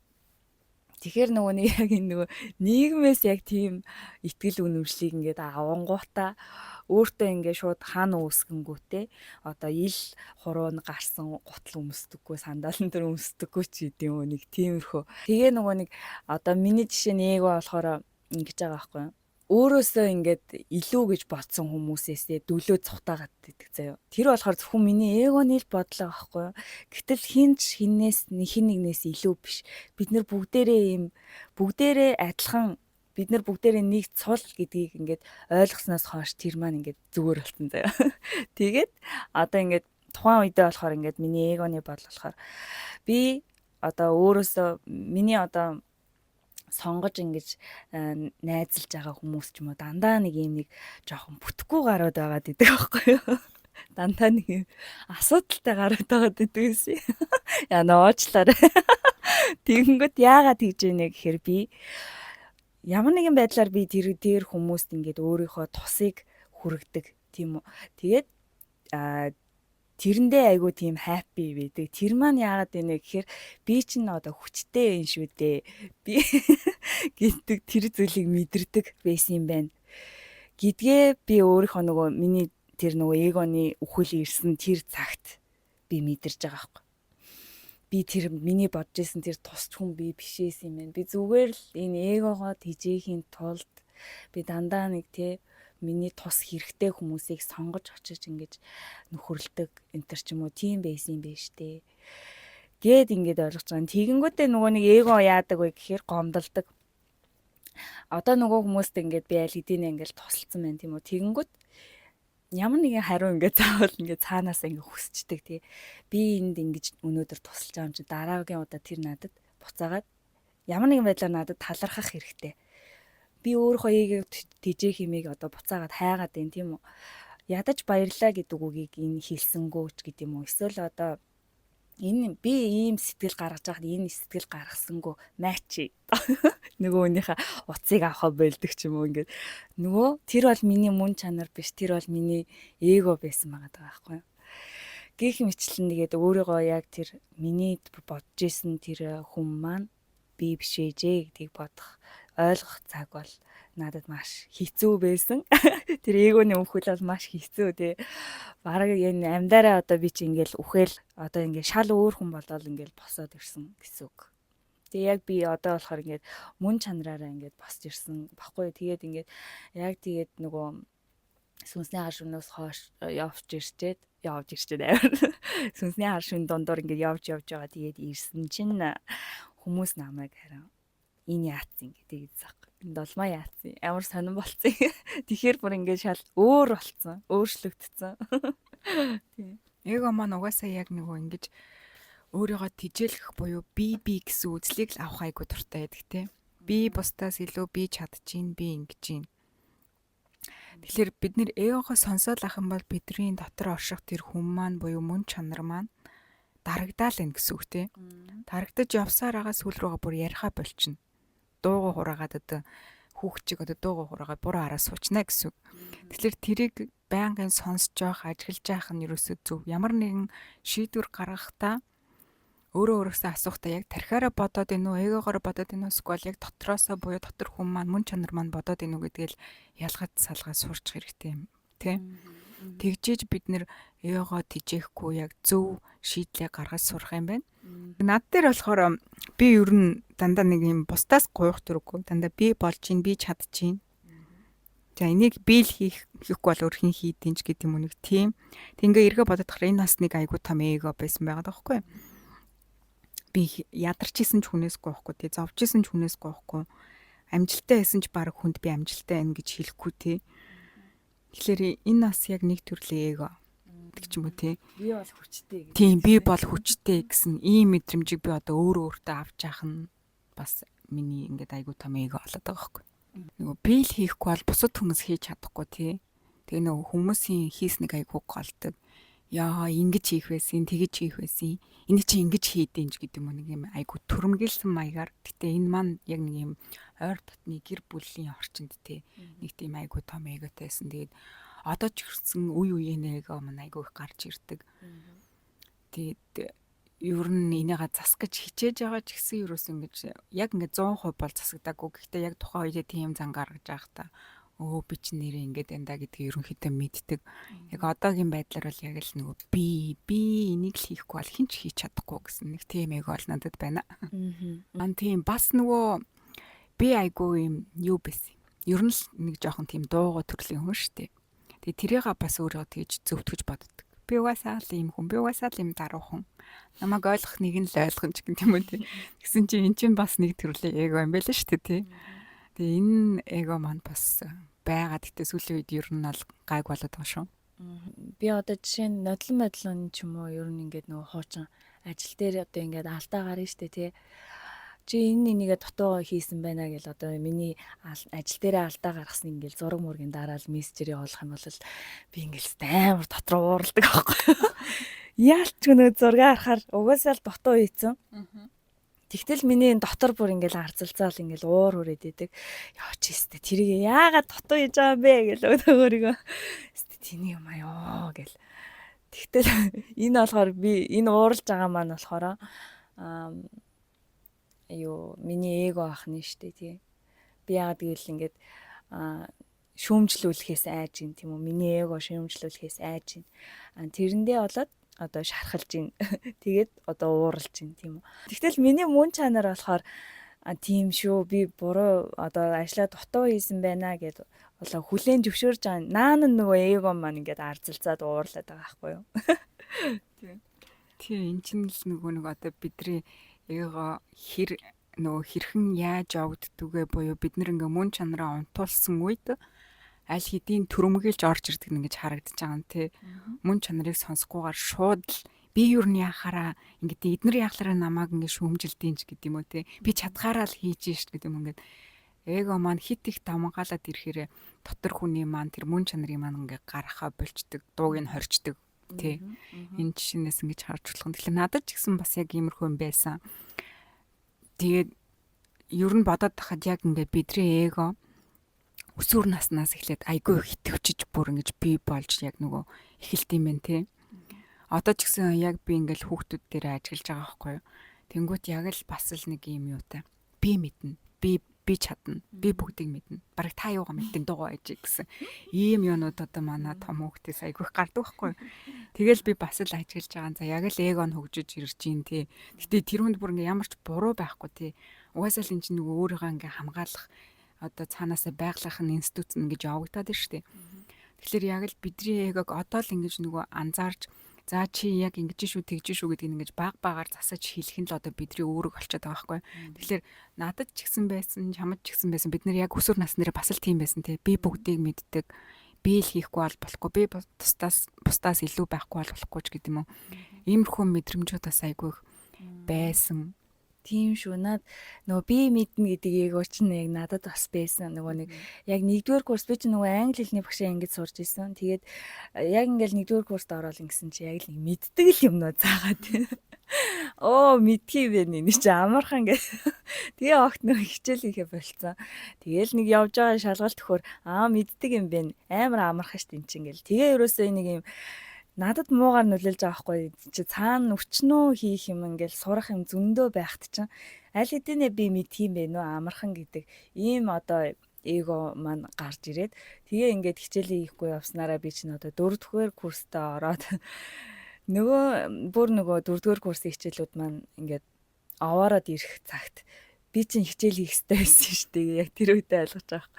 Тэгэхээр нөгөө нэг яг энэ нөгөө нийгмээс яг тийм итгэл үнэмшлийг ингээд авангуудаа өөртөө ингээд шууд хаана үүсгэнгүүтээ одоо ил хуруунд гарсан гутал өмсдөггүй сандалн дээр өмсдөггүй ч гэдэг юм нэг тиймэрхүү. Тэгээ нөгөө нэг одоо миний жишээ нь эго болохоор ингэж байгаа байхгүй юу? Өөрөөсөө ингээд илүү гэж бодсон хүмүүсээсээ дөлөө цухтаагаад идэг заяа. Тэр болохоор зөвхөн миний эгоны л бодлоо байхгүй юу? Гэтэл хин нэгнээс илүү биш. Бид нар бүгдээрээ адилхан бид нар бүгдээрээ нэг цул гэдгийг ингээд ойлгосноос хойш тэр маань ингээд зүгээр болсон заяа. Тэгээд одоо ингээд тухайн үедээ болохоор ингээд миний эгоны бодол болохоор би одоо өөрөөсөө миний одоо сонгож ингэж найзалж байгаа хүмүүс ч юм уу дандаа нэг юм нэг жоохон бүтэхгүй гарууд байгаад идэг байхгүй юу? Дандаа нэг юм асуудалтай гарууд байгаад идэг гэсэн. Яа нуучлаарай. Тэгэнгүүт яагаад тэгж ийнэ гэхээр би ямар нэгэн байдлаар би тэр хүмүүст ингээд өөрийнхөө тусыг хүргэдэг тийм үү. Тэгээд тэрэндээ айгу тийм хаппи байдаг. Тэр маань яагаад вэ гэхээр би чинь одоо хүчтэй юм шүү дээ. Би гэдэг тэр зүйлийг мэдэрдэг байсан юм байна. Гэдгээ би өөрийнхөө нөгөө миний тэр нөгөө эгоны үхэл ирсэн тэр цагт би мэдэрч байгаа байхгүй. Би тэр миний бодож исэн тэр тусч хүн би бишээс юм байна. Би зүгээр л энэ эгогоо тижээхийн тулд би дандаа нэг миний тус хэрэгтэй хүмүүсийг сонгож очиж ингэж нөхөрлөдөг энтер ч юм уу тийм байсан юм байна штэ. Гээд ингэж ойлгож байгаа. Тэгэнгүүтээ нөгөө нэг эго яадаг вэ гэхээр гомдолдог. Одоо нөгөө хүмүүст ингэж би аль хэдийнэ ингэж тусалсан байна тийм үү. Тэгэнгүүт ямар нэгэн хариу ингэж заавал ингэж цаанаасаа ингэж хүсчдэг тий. Би энд ингэж өнөөдөр тусалж байгаа юм чи дараагийн удаа тэр надад буцаагаад ямар нэгэн байдлаар надад талархах хэрэгтэй. Би өөрийнхөө эгийг тижээх хэмээг одоо буцаагаад хайгаад байна тийм үү. Ядаж баярлаа гэдэг үгийг энэ хэлсэнгөөч гэдэг юм уу. Эсвэл одоо энэ би ийм сэтгэл гаргаж байхад энэ сэтгэл гаргасангүй майчи. Нөгөөнийхөө уцыг авахаа болдог ч юм уу ингээд. Нөгөө тэр бол миний мөн чанар биш. Тэр бол миний эго байсан байгаа байхгүй юу. Гэх мэтлэн нэгээд өөрийгөө яг тэр миний бодож исэн тэр хүн маань би биш ээжээ гэдгийг бодох ойлгох цаг бол надад маш хэцүү байсан. Тэр эгоны өвхөл бол маш хэцүү тий. Бараг энэ амьдараа одоо би чи ингээл үхэл одоо ингээл шал өөр хүн болоод ингээл босоод ирсэн гэсэн үг. Тэгээ яг би одоо болохоор ингээд мөн чанараараа ингээд босч ирсэн баггүй. Тэгээд ингээд яг тэгээд нөгөө сүнсний хар шөнөөс хойш явж ирчээд амар. Сүнсний хар шөнө дондор ингээд явж байгаа. Тэгээд ирсэн чинь хүмүүс намайг хараа энэ яатсан гэдэг зах. Энэ долмаа яатсан. Амар сонирн болцсон. Тэгэхээр бүр ингээд шал өөр болцсон. Өөрчлөгдсөн. Тийм. Эго маань угаасаа яг нөгөө ингэж өөрийгөө тижээлэх буюу би гэсэн үзлийг л авах айгу дуртай байдаг те. Би бусдаас илүү би чадчихин, би ингэж гин. Тэгэхээр бид нэр эгогоо сонсоод ах юм бол бидний дотор орших тэр хүн маань буюу мөн чанар маань дарагдаал энэ гэсэн үг те. Дарагдаж явсаар байгаа сүл рүүгээ бүр яриха болчихно. Дууга хураагаад одоо хүүхчиг одоо дууга хураагаад буруу араа суучна гэсэн үг. Тэгэхээр тэрийг байнгын сонсож явах, ажиглаж явах нь ерөөсөө зөв. Ямар нэгэн шийдвэр гаргахдаа өөрөөсөө асуухтаа яг тархиараа бодоод ийн үү, эгогоор бодоод ийн үү, эсвэл яг дотроосоо буюу дотор хүн маань мөн чанар маань бодоод ийн үү гэдгээл ялгаж салгаж сурчих хэрэгтэй юм тий. Тэгжиж бид нэр эгогоо тижээхгүй яг зөв шийдлээ гаргаж сурах юм байна. Над дээр болохоор би ер нь дандаа нэг юм бусдаас гуйх төрөггүй. Дандаа би болж гин, би чадчихин. За энийг би л хийхгүй бол өөр хин хийдин ч гэдэг юм уу нэг тийм. Ингээ эргээ бодоод тахаар энэ бас нэг айгуу том эго байсан байгаа даахгүй. Би ядарч исэн ч хүнээс гоохгүй тий, зовж исэн ч хүнээс гоохгүй. Амжилттай байсан ч баг хүнд би амжилттай байна гэж хэлэхгүй тий. Тэгэхээр энэ бас яг нэг төрлийн эго гэдэг ч юм уу тий. Би бол хүчтэй гэдэг. Тийм, би бол хүчтэй гэсэн ийм мэдрэмжийг би одоо өөртөө авч яах нь бас миний ингээд айгуу том эго болоод байгаа байхгүй. Нөгөө би л хийхгүй бол бусад хүмүүс хийж чадахгүй тий. Тэгээ нөгөө хүмүүсийн хийснийг айгуу голдог. яа ингэж хийх байсан, тэгэж хийх байсан. Энийг чи ингэж хийдэн ч гэдэг юм нэг юм айгу түрмгэлсэн маягаар. Гэтэ энэ маань яг нэг юм ойр дотны гэр бүлийн орчинд те нэг тийм айгу том эготайсэн. Тэгээд одоо ч гэсэн үе үеийн эго маань айгу их гарч ирдэг. Тэгээд ер нь энийгээ засгаж хичээж байгаа ч гэсэн ерөөс ингэж яг ингэ 100% бол засагдаагүй. Гэхдээ яг тухайн үедээ тийм зан гаргаж байгаа та би ч нэрээ ингээд энэ да гэдгийг ерөнхийдөө мэддэг. Яг одоогийн байдлаар бол яг л нөгөө би энийг л хийхгүй бол хин ч хийж чадахгүй гэсэн нэг тийм эго бол надад байна. Ман тийм бас нөгөө би айгүй юм юу байсан. Ер нь л нэг жоохон тийм дууга төрлийн хүн шүү дээ. Тэгээ тэрийг бас өөрөө тэгж зөвтгөж боддог. Би угаасаа л юм хүн, би угаасаа л юм даруй хүн. Намайг ойлгох нэг нь л ойлгох ч гэх юм уу тий. Тэгсэн чинь эн чинь бас нэг төрлийн эго юм байл шүү дээ тий. Тэгээ энэ эго маань бас байгаа. Гэтэ сүүлийн үед ер нь бол гайг болоод байгаа шүү. Би одоо жишээ нь нодлон ч юм уу ер нь ингээд нөгөө хуучин ажил дээр одоо ингээд алдаа гарна штэ тий. Чи энэ энийгээ дутуу хийсэн байна гэл одоо миний ажил дээрээ алдаа гаргасан ингээл зураг мөргийн дараал мессежээр явуулах юм бол би ингээл амар дотроо уурладаг аахгүй. Яалч нөгөө зураг харахаар угаасаа л дутуу хийцэн. Тэгтэл миний энэ дотор бүр ингээл арзалцаал ингээл уур хүрээд идэг. Яа чи өстө тэрийг яагаад дутуу хийж байгаа юм бэ гэл өөрийгөө өстө тэний юм аа гэл. Тэгтэл энэ болохоор би энэ ууралж байгаа маань болохоор миний эго ахна штэ тий. Би яагаад гэвэл ингээд шүүмжлүүлэхээс айж гин тийм үү. Миний эго шүүмжлүүлэхээс айж гин. Тэрэндээ болоод одоо шархалж гин. Тэгээд одоо ууралж гин тийм үү. Тэгтэл миний мөн чанар болохоор тийм шүү. Би буруу одоо ажлаа дутуу хийсэн байна гэд болоо хүлээн зөвшөөрж байгаа. Наан нөгөө эго маань ингээд арзалцаад уурлаад байгаа байхгүй юу. Тийм эн чинь л нөгөө одоо бидний эго нөгөө хэрхэн яаж явагддгүгэ буюу бид нэр ингээ мөн чанараа унтуулсан үед аль хэдийн төрөмгөлж орж ирдэг нь гэж харагдаж байгаа юм тий. Мөн чанарыг сонсохгүйгээр шууд л би юу н яхаараа ингээ эднэр яхалаараа намайг ингээ шүүмжилдээн ч гэдэг юм уу тий. Би чадхаараа л хийж шít гэдэг юм ингээд эго маань хит их давмгаалаад ирэхээр дотор хүний маань тэр мөн чанарын маань ингээ гарахаа болчдөг, дууг нь хорчдөг тий. Энэ жишээс ингэж харж болох юм. Тэгэхээр надад ч гэсэн бас яг иймэрхүү юм байсан. Тэгээд ер нь бодоод тахад яг ингээ бидний эго өсвөр наснаас эхлээд айгүй хитвчиж бүр ингэж бий болж яг нөгөө эхэлт юм байна тий. Одоо ч гэсэн яг би ингээл хүүхдүүд дээр ажиллаж байгаа байхгүй юу. Тэнгүүт яг л бас л нэг юм юутай. Би мэднэ. Би чадна. Би бүгдийг мэднэ. Бараг та юугаа мэдтэн дуугаа ээж гэсэн. Ийм юмнууд одоо манай том хүүхдээс айгүйх гардаг байхгүй юу. Тэгэл би бас л ажиллаж байгаа. За яг л эго нь хөгжиж ирж гин тий. Гэтэ тэр хүнд бүр ингээ ямар ч буруу байхгүй тий. Угаасаа л энэ чинь нөгөө өөрийгөө ингээ хамгаалах одоо цаанаасаа байгалах нь институт ингэж явагдаад байна шүү дээ. Тэгэхээр яг л бидний эгог одоо л ингэж нөгөө анзаарч за чи яг ингэж шүү тэгж шүү гэдгийг ингэж багаар засаж хэлэх нь л одоо бидний өөрөг олцоод байгаа байхгүй. Тэгэхээр надад ч гэсэн байсан, чамд ч гэсэн байсан. Бид нэр яг өсвөр насны нэр бас л тийм байсан тий. Би бүгдийг мэддэг. Би л хийхгүй бол болохгүй. Би бусдаас илүү байхгүй бол болохгүй ч гэдэг юм уу. Иймэрхүү мэдрэмжүүд бас айгүй байсан. Тийм шүү. Нөгөө би мэднэ гэдэг эго чинь яг надад бас байсан. Нөгөө нэг яг 1-р курс би чинь нөгөө англи хэлний багшаа ингэж сурж исэн. Тэгээд яг ингээл 1-р курст ороод ингэсэн чи яг л мэддэг л юмнууд заагаад. Оо мэдхий бэ нэ чи амархан гэж. Тэгээ огт нөгөө хичээл хийхэ болцсон. Тэгээл нэг явж байгаа шалгалт өгөхөр мэддэг юм бэ. Амар амархан ш тийм чи ингээл. Тэгээ ерөөсөө нэг юм надад муугаар нөлөөлж байгаа хгүй чи цаана өчнөө хийх юм ингээл сурах юм зөндөө байхт чинь аль хэдийнэ би мэдх юм бэ нөө амархан гэдэг ийм одоо эго маань гарч ирээд тэгээ ингээд хичээлээ хийхгүй явснараа би чинь одоо 4-р курстаа ороод нөгөө 4-р курсын хичээлүүд маань ингээд аваарад ирэх цагт би чинь хичээл хийх хэрэгтэй байсан шүү дээ яг тэр үедээ ойлгож байгаа.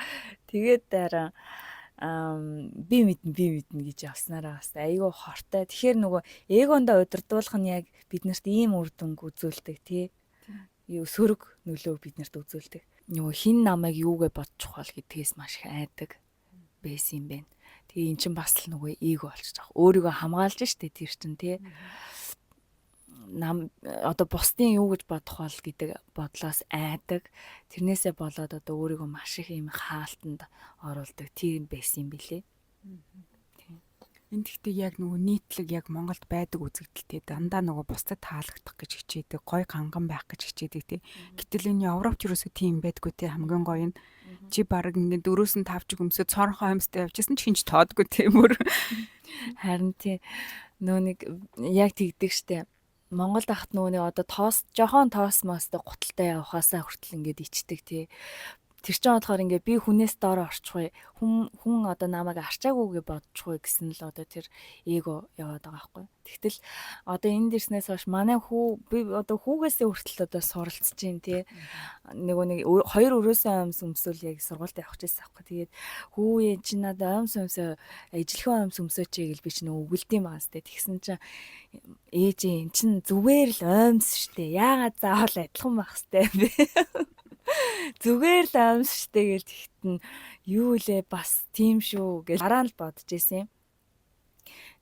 Тэгээд дараа би мэднэ гэж явснараа бас айгүй хортой. Тэгэхээр нөгөө эгондоо удирдуулах нь яг биднэрт ийм үр дүнг үзүүлдэг тий. Юу сөрөг нөлөө биднэрт үзүүлдэг. Нөгөө хин намайг юугээ бодчих вол гэдгээс маш их айдаг байсан юм байна. Тэгээ эн чинь бас л нөгөө эго болчих жоох. Өөрийгөө хамгаалж штэ тэр чинь тий. Одоо бусдын юу гэж бодох бол гэдэг бодлоос айдаг. Тэрнээсээ болоод одоо өөрийгөө маш их юм хаалтанд оруулдаг тийм байсан юм билээ. Энд гэхдээ яг нөгөө нийтлэг яг Монголд байдаг үзэгдэлтэй дандаа нөгөө бусдад таалагдах гэж хичээдэг, гой ганган байх гэж хичээдэг тий. Гэтэл энэ Европч юусоо тийм байдгүй тий. Хамгийн гоё нь чи баг ингээд 4-5 ч өмсөд цоронхоо амьстай явжсэн ч хинч тоодгүй тий мөр. Харин тий нөө нэг яг тэгдэг штэ. Монголд ахт нөгөө нэг одоо тоос жохон тоос мостой гуталтай явахаасаа хүртэл ингээд ичдэг тий. Тэр чинь бодохоор ингээ би хүнээс доор орчихгүй хүн одоо намайг арчаагүйгээ бодчихгүй гэсэн л одоо тэр эго яваад байгаа байхгүй. Тэгтэл одоо энэ дэрснээс хойш манай хүү би одоо хүүгээсээ хүртэл одоо суралцж чинь тий нөгөө нэг хоёр өрөөсөө амьс өмсөөл яг сургуульд явах гэсэн байхгүй. Тэгээд хүүе чи надад амьс өмсөө ижилхэн амьс өмсөөч гэж би чи нөгөө өгөлдөм байгаас тий. Тэгсэн чинь ээжээ эн чин зүгээр л амьс штэ. Яагаад заавал адилхан байх хэвтэй бэ? Зүгээр л аимс штэ гэж тэгтэн юу лээ бас тийм шүү гэж дараа нь л бодож исэн юм.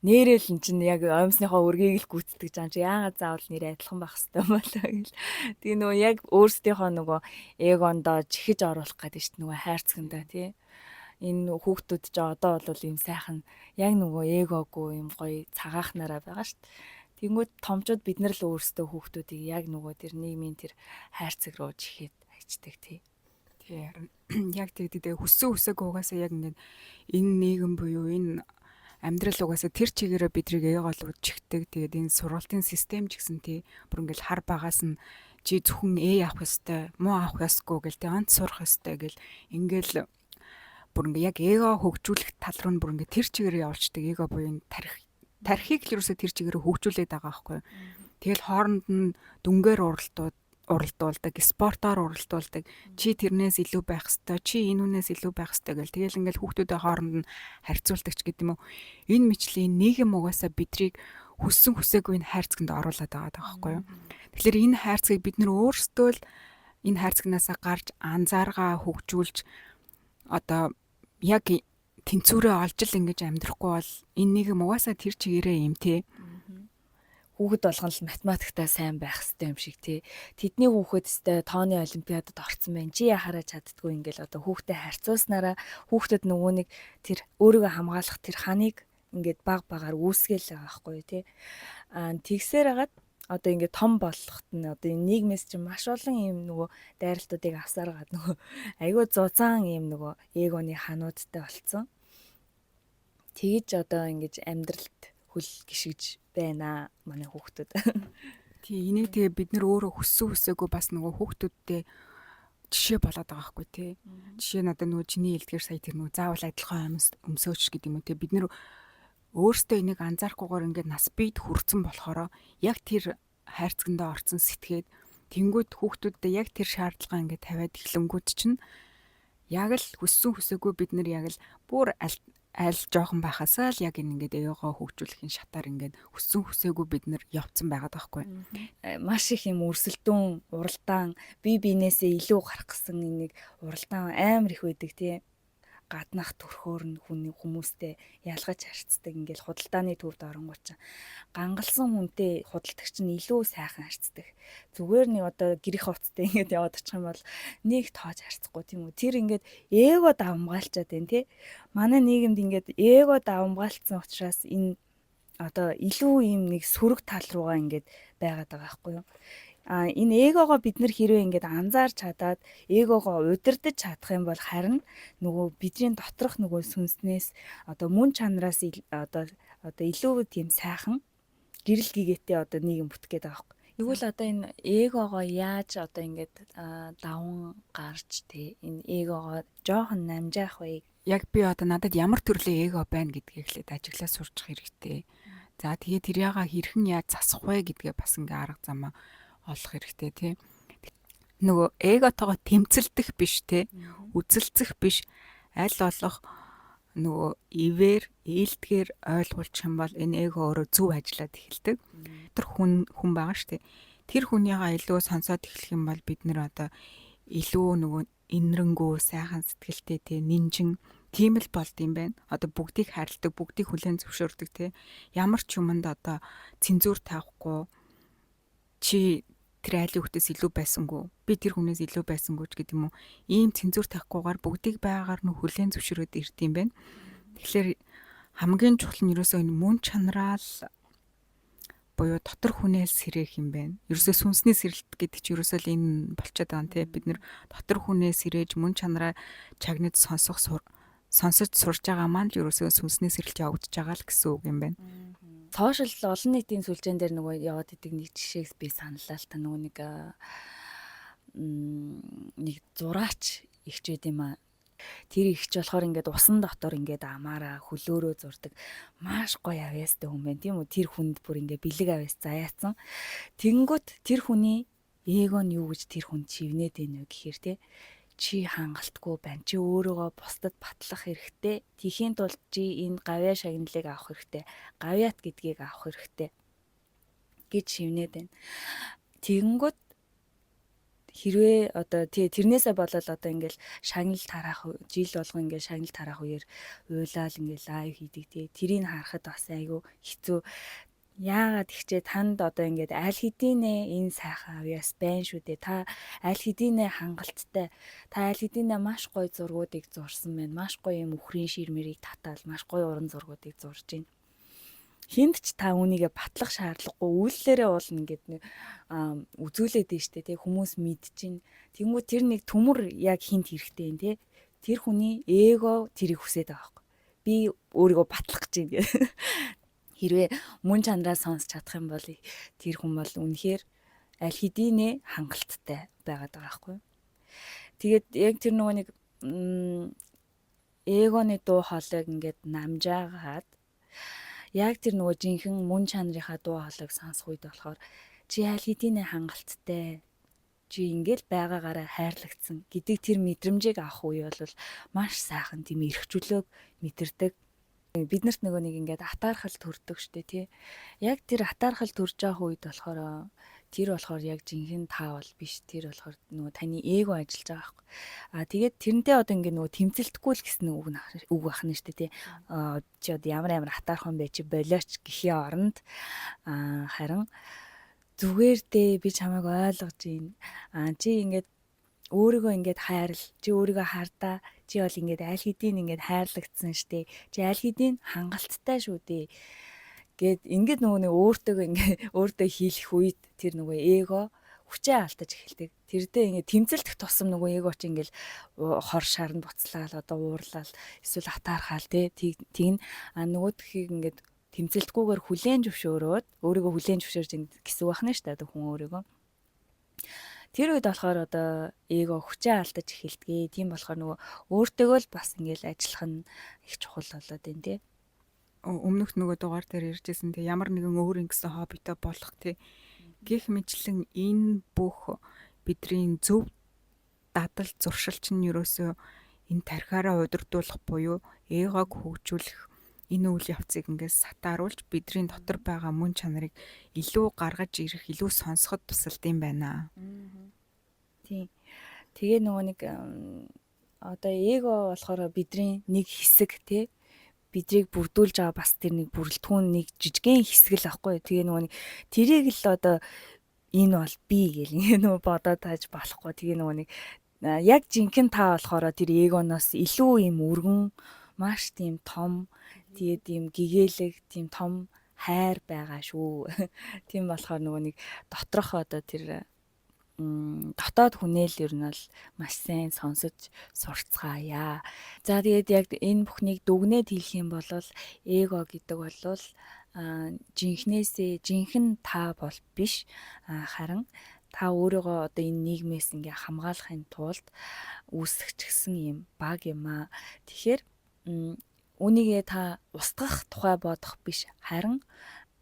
Нэрэл эн чинь яг аимсныхаа өргийг л гүйцэтгэж байгаа чи яагаад заавал нэр адилхан байх хэвтэй болоо гэл. Тэгээ нөгөө яг өөрсдийнхөө нөгөө эгондоо чихэж оруулах гэдэг штэ нөгөө хайрцагтаа тий. Энэ хүүхдүүд ч одоо бол юм сайхан яг нөгөө эгогүй юм гоё цагаахнараа байгаа штэ. Тэнгүүд томчууд бид нар л өөрсдөө хүүхдүүдийг яг нөгөө тэр нийгмийн тэр хайрцаг руу чихээд аждаг тий. Тэр яг тэгдэ хүссэн үсээгүй угаасаа яг ингээд энэ нийгэм буюу энэ амьдрал угаасаа тэр чигээрээ бидрийг эеголууд чихдэг. Тэгээд энэ сургалтын систем ч гэсэн тий бүр ингээд хар багаас нь чи зөвхөн авах ёстой, муу авах ёсгүй гэл тий онц сурах ёстой гэл ингээл бүр ингээд яг эго хөгжүүлэх тал руу бүр ингээд тэр чигээрээ явуулцдаг. Эго буюу тархийг л ерөөсөө тэр чигээрээ хөгжүүлээд байгаа байхгүй. Тэгэл хооронд нь дүнгээр уралдуулдаг, спортоор уралдуулдаг. Чи тэрнээс илүү байх ёстой, чи энүүнээс илүү байх ёстой гэл. Тэгэл ингээл хүүхдүүдээ хооронд нь харьцуулдаг ч гэдэм үү. Энэ мэтчлийн нийгэм угаасаа бидрийг хүссэн хүсээгүй энэ хайрцагт оруулаад байгаа байхгүй юу. Тэгэхээр энэ хайрцгийг бид нөр өөрсдөө л энэ хайрцагнаасаа гарч анзааргаа хөгжүүлж одоо яг тэнцвэрээ олж л ингэж амьдрахгүй бол энэ нийгэм угаасаа тэр чигээрээ юм тий. Хүүхэд болгон л математиктаа сайн байх хэрэгтэй юм шиг тий. Тэдний хүүхэд өстэй тооны олимпиадад орсон байна. Чи яхаараа чаддгүй ингээл одоо хүүхдэд харьцууснараа хүүхдэд нөгөө нэг тэр өөрийгөө хамгаалах тэр ханыг ингээд баг багаар үүсгээл байгаа байхгүй тий. Тэгсээр хагаад одоо ингээд том болохт нь одоо энэ нийгмээс чинь маш олон юм нөгөө дайралтуудыг авсараад нөгөө айгүй зузаан юм нөгөө эгоны хануудтай болцсон. Тэгэж одоо ингэж амьдралд хөл гიშгэж байна манай хүүхдүүд. Тий энийг тэгээ бид нөр өөрөө хүссэн хүсээгүй бас нөгөө хүүхдүүдтэй жишээ болоод байгаа байхгүй тий. Жишээ нь одоо нөгөө чиний хэлдгээр сая тэр нөгөө заавал адилхан өмсөөч гэдэг юм уу тий. Бид нөр өөртөө энийг анзаарахгүйгээр ингээд нас бид хүрсэн болохоор яг тэр хайрцагтаа орцсон сэтгээд тэнгууд хүүхдүүддээ яг тэр шаардлага ингээд тавиад эхлэнгүүд чинь яг л хүссэн хүсээгүй бид нэр яг л бүр аль жоохон байхасаа л яг ингээд эегоо хөгжүүлэхийн шатаар ингээд хүссэн хүсээгүй бид нэр явцсан байгаад байхгүй. Маш их юм өрсөлдөөн, уралдаан, бие биенээсээ илүү гарах гэсэн нэг уралдаан амар их байдаг тий. Гаднах төрхөөр нь хүмүүстэй ялгаж харьцдаг ингээл худалдааны төвд оронгууд чинь гангалсан хүнтэй худалдагч нь илүү сайхан харьцдаг. Зүгээр нэг одоо гэрэх хувцтай ингээд яваад очих юм бол нэг тоож харьцахгүй тийм үү. Тэр ингээд эго давмгаалчаад байна тий. Манай нийгэмд ингээд эго давмгаалцсан учраас энэ одоо илүү юм нэг сөрөг тал руугаа ингээд байгаад байгаа байхгүй юу. Энэ эгогоо бид нэр хэрвээ ингээд анзаарч чадаад эгогоо удирдах чадах юм бол харин нөгөө бидний доторх нөгөө сүнснээс одоо мөн чанараас одоо илүү тийм сайхан гэрэл гээтэй одоо нийгэм бүтгээд байгаа юм. Тэгвэл одоо энэ эгогоо яаж одоо ингээд даван гарч тий энэ эгогоо жоохон намжаах вэ? Яг би одоо надад ямар төрлийн эго байна гэдгийг эхлээд ажиглаа сурчих хэрэгтэй. За тэгээ тэр яага хэрхэн яаж засах вэ гэдгээ бас ингээ арга замаа олох хэрэгтэй тий. Нөгөө эготойгоо тэмцэлдэх биш тий. Үзэлцэх биш. Аль болох нөгөө ивэр ээлдгээр ойлгуулчих юм бол энэ эго өөрөө зөв ажиллаад эхэлдэг. Тэр хүн байгаа шүү дээ. Тэр хүнийгаа илүү сонсоод эхлэх юм бол бид нэр одоо илүү нөгөө инэрэнгүү сайхан сэтгэлтэй тий нинжин тийм л болд юм байна. Одоо бүгдийг харилдаг, бүгдийг хүлээн зөвшөөрдөг тий. Ямар ч юмд одоо цензуур тавихгүй чи тэр айлын хүнээс илүү байсангүй би тэр хүнээс илүү байсангүй ч гэдэг юм уу ийм цензуур тавихгүйгээр бүгдийг байгаагаар нь хүлээн зөвшөөрөөд ирд юм байна. Тэгэхээр хамгийн чухал нь ерөөсөө энэ мөн чанараал буюу дотор хүнээс сэрэх юм байна. Ерөөсөө сүнсний сэрэлт гэдэг чинь ерөөсөө л энэ болчиход байгаа юм тий. Бид нэр дотор хүнээс сэрэж мөн чанараа чагнаж сонсож сурж байгаа маань л ерөөсөө сүнсний сэрэлт явагдаж байгаа л гэсэн үг юм байна. Сошиал олон нийтийн сүлжээн дээр нөгөө яваад идэг нэг жишээгс би саналаа л та нөгөө нэг зураач ихч байд юм аа. Тэр ихч болохоор ингээд усан дотор ингээд амаараа хөлөөрөө зурдаг маш гоё авьяастай хүн байна тийм үү. Тэр хүнд бүр ингээд бэлэг авьяас заяатсан. Тэгэнгүүт тэр хүний эго нь юу гэж тэр хүнд чивнээд байна вэ гэхээр те чи хангалтгүй байна. Чи өөрийгөө бусдад батлах хэрэгтэй. Тхийн тулд чи энэ гавьяа шагналыг авах хэрэгтэй. Гавьяат гэдгийг авах хэрэгтэй гэж шивнээд байна. Тэгэнгүүт хэрвээ одоо тэрнээсээ болоод одоо ингээл шагнал тараах жил болгон ингээл шагнал тараах үеэр уйлал ингээл лайв хийдэг тий. Тэрийг харахад бас айгүй хэцүү. Яагаад ихчээ танд одоо ингээд аль хэдийнэ энэ сайхан авьяас байна шүү дээ. Та аль хэдийнэ хангалттай. Та аль хэдийнэ маш гоё зургуудыг зурсан байна. Маш гоё юм өхрийн ширмэрийг татаал маш гоё уран зургуудыг зурж байна. Хинд ч та үнийгээ батлах шаардлагагүй үйлдэлээрээ уулна ингээд үзүүлээд дээ штэ тий хүмүүс мэдчихээн. Тэнгүү тэр нэг төмөр яг хинт хэрэгтэй юм тий. Тэр хүний эго тэрийг хүсээд байгаа байхгүй. Би өөрийгөө батлах гэж байна гэх. Хэрвээ мөн чанараа сонсч чадах юм бол тэр хүн бол үнэхээр аль хэдийнэ хангалттай байгаад байгаа байхгүй. Тэгээд яг тэр нөгөө нэг эгоны дуу хоолойг ингээд намжаагаад яг тэр нөгөө жинхэнэ мөн чанарынхаа дуу хоолойг сонсох үед болохоор чи аль хэдийнэ хангалттай чи ингээл байгаагаараа хайрлагдсан гэдэг тэр мэдрэмжийг авах үе бол маш сайхан тийм эрхчлөөг мэдэрдэг. Биднэрт нөгөө нэг ингээд атаархал төрдөг штэ тий. Яг тэр атаархал төрж байгаа үед болохоор тэр болохоор яг жинхэнэ та бол биш. Тэр болохоор нөгөө таны эго ажиллаж байгаа байхгүй. Тэгээд тэрнтэй одоо ингээд нөгөө тэмцэлтэхгүй л гэсэн үг байна штэ тий. Чи одоо ямар атаархан бай чи болооч гэхийн оронд харин зүгээр дээ би чамайг ойлгож байна. Чи ингээд өөрийгөө ингээд хайрл. Чи өөрийгөө хардаа. Чи бол ингээд аль хэдийн ингээд хайрлагдсан штэ. Чи аль хэдийн хангалттай шүү дээ. Гэт ингээд нөгөө нэг өөртөө хийлэх үед тэр нөгөө эго хүчээ алдаж эхэлдэг. Тэрдээ ингээд тэмцэлдэх тусам нөгөө эго чи ингээд хор шарнд буцлаад одоо уурлал эсвэл атаархаал тэг нөгөөдхийг ингээд тэмцэлдэггүйгээр хүлээн зөвшөөрөөд өөрийгөө хүлээн зөвшөөрж гэсэн байна шүү дээ хүн өөрийгөө. Тэр үед болохоор одоо эго хүчээ алдаж эхэлдэг. Тийм болохоор нөгөө өөртөөгөө л бас ингээл ажиллах нь их чухал болоод байна тий. Өмнөх нөгөө дугаар дээр ярьжсэн тий ямар нэгэн өөр ингэсэн хоббитой болох тий. Гэх мэтлэн энэ бүх бидний зөв дадал зуршилч нь ерөөсөө энэ тархиараа удирдуулах буюу эгог хөгжүүлэх энэ үйл явцыг ингээд сатааруулж бидний дотор байгаа мөн чанарыг илүү гаргаж ирэх, илүү сонсоход тусалд юм байна. Тийм. Тэгээ нөгөө нэг одоо эго болохоор бидний нэг хэсэг тий бидрийг бүрдүүлж байгаа бас тэр нэг бүрэлдэхүүн нэг жижигхэн хэсэг л аахгүй. Тэгээ нөгөө нэг тэрийг л одоо энэ бол би гэл нөгөө бодоод тааж болохгүй. Тэгээ нөгөө нэг яг жинхэнэ та болохоор тэр эгоноос илүү юм өргөн маш тийм том тэгээд тийм гэгээлэг тийм том хайр байгаа шүү. Тийм болохоор нөгөө нэг доторх одоо тэр дотоод хүнээл ер нь бол маш сайн сонсож сурцгаая. За тэгээд яг энэ бүхнийг дүгнээд хэлэх юм бол эго гэдэг бол жинхэнэ та бол биш. Харин та өөрийгөө одоо энэ нийгмээс ингээ хамгаалахын тулд үүсгчихсэн юм баг юм аа. Тэгэхээр үнийгээ та устгах тухай бодох биш. Харин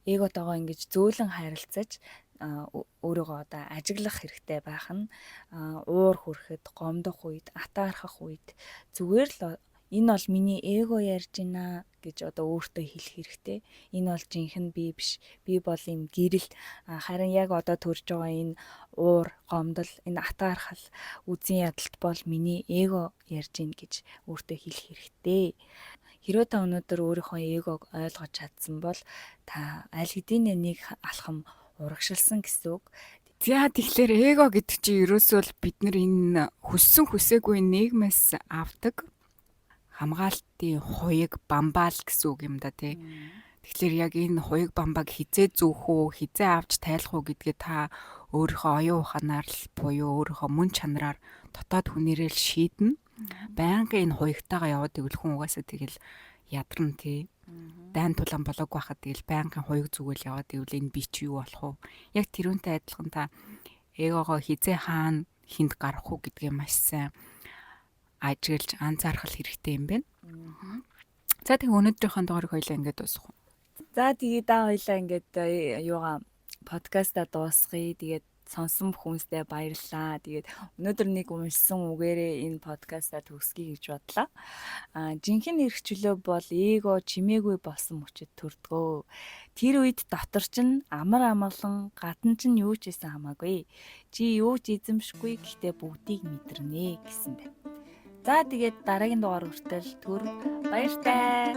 эготойгоо ингэж зөөлөн харилцаж өөрийгөө одоо ажиглах хэрэгтэй байх нь уур хүрэхэд, гомдох үед, атаархах үед зүгээр л энэ бол миний эго ярьж байна гэж одоо өөртөө хэлэх хэрэгтэй. Энэ бол жинхэнэ би биш. Би бол юм гэрэл. Харин яг одоо төрж байгаа энэ уур, гомдол, энэ атаархал, үзэн ядалт бол миний эго ярьж байна гэж өөртөө хэлэх хэрэгтэй. Хэрвээ та өнөөдөр өөрийнхөө эгог ойлгож чадсан бол та аль хэдийн нэг алхам урагшилсан гэсэн үг. За тэгэхээр эго гэдэг чинь ерөөсөө л бид нар энэ хүссэн хүсээгүй нийгмээс авдаг хамгаалтын хуйг бамбаал гэсэн үг юм да тий. Тэгэхээр яг энэ хуйг бамбаг хизээ зүүх үү, хизээ авч тайлах уу гэдгээ та өөрийнхөө оюун ухаанаар л буюу өөрийнхөө мөн чанараар дотоод хүнээрээ л шийднэ. Байнга энэ хуйгтайгаа яваад ивэл хүн угаасаа тэгэл ядарна тий. Дайн тулаан болоог байхад тэгэл байнгын хуйг зүгэл яваад ивэл энэ би чи юу болох вэ? Яг тэрүүнтэй адилхан та эгоогоо хизээ хаана хинд гарах уу гэдгээ маш сайн ажиглаж анзаарах хэрэгтэй юм байна. За тэгээ өнөөдрийнхөө дугаарыг хоёлаа ингээд дуусгах. За тэгээд даа хоёлаа ингээд юугаа подкаста дуусгая. Тэгээд сонсон хүмүүстээ баярлалаа. Тэгээд өнөөдөр нэг уншсан үгээрээ энэ подкаста төгсгий гэж бодлоо. Жинхэнэ эрх чөлөө бол эго чимээгүй болсон мөчөд төрдгөө. Тэр үед дотор чинь амар амгалан гадна чинь юу ч хийсэн хамаагүй. Чи юу ч эзэмшгүй гэхдээ бүгдийг мэдэрнэ гэсэн байна. За тэгээд дараагийн дугаар хүртэл түр баяртай.